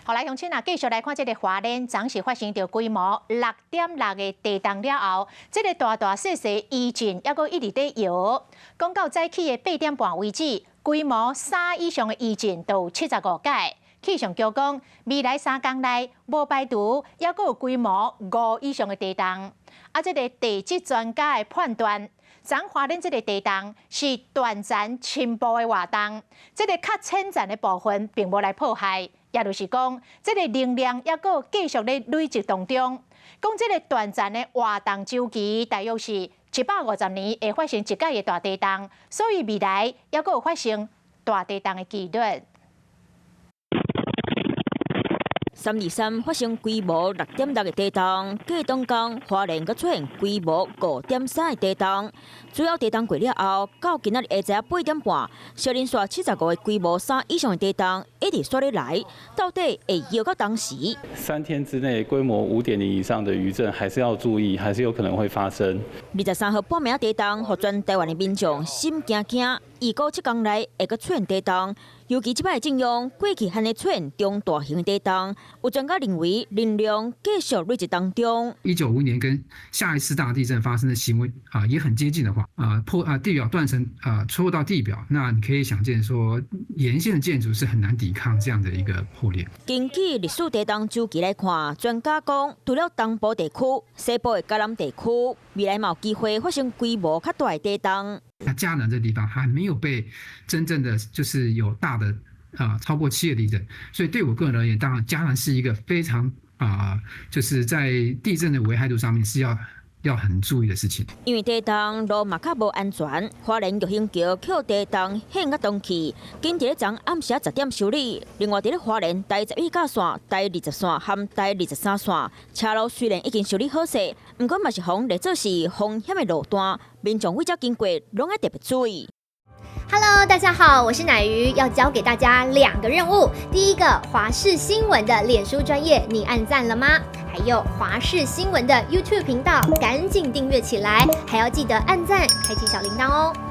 好来，乡亲啊，继续来看这个花莲，昨是发生着规模6.6个地震了后，这个大大细细余震还阁一直在摇。讲到早起的8点半为止，规模3以上的余震都有75届。气象局讲，未来3天内无排除还阁有规模5以上的地震。啊，这个地质专家的判断，昨花莲这个地震是短暂深部的活动，这个较浅层的部分并无来破坏。也就是讲，这个能量还阁继续咧累积当中。讲这个短暂的活动周期大约是150年会发生一届的大地震，所以未来还阁有发生大地震的几率。323发生规模6.6的地震，继东港花莲阁出现规模5.3的地震。主要地震过了后，到今仔日下午8点半，小林线75个规模3以上的地震一直刷咧来，到底会摇到当时？3天之内规模5.0以上的余震还是要注意，还是有可能会发生。23号半暝地震，互全台湾的民众心惊惊。预估7天内会阁出现地震，尤其即摆阵容过去还会出现中大型地震，有专家认为能量继续累积当中。1955年跟下一次大地震发生的行为也很接近的话，地表断层戳到地表，那你可以想见说沿线的建筑是很难抵抗这样的一个破裂。根据历史地震周期来看，专家讲，除了东部地区、西部的嘉南地区，未来嘛有机会发生规模较大的地震。那嘉南这地方还没有被真正的就是有大的超过7的地震，所以对我个人而言，当然嘉南是一个非常就是在地震的危害度上面是要很注意的事情。因为地震路嘛较无安全，花莲玉兴桥扣地震限压动去，紧伫昨暗时10点修理。另外，伫咧花莲第11架线、第20线和第23线车路虽然已经修理好势，不过嘛是防列做是风险的路段，民众为遮经过拢要特别注意。Hello， 大家好，我是乃瑜，要教给大家2个任务。第一个，华视新闻的脸书专页，你按赞了吗？还有华视新闻的 YouTube 频道，赶紧订阅起来，还要记得按赞，开启小铃铛哦。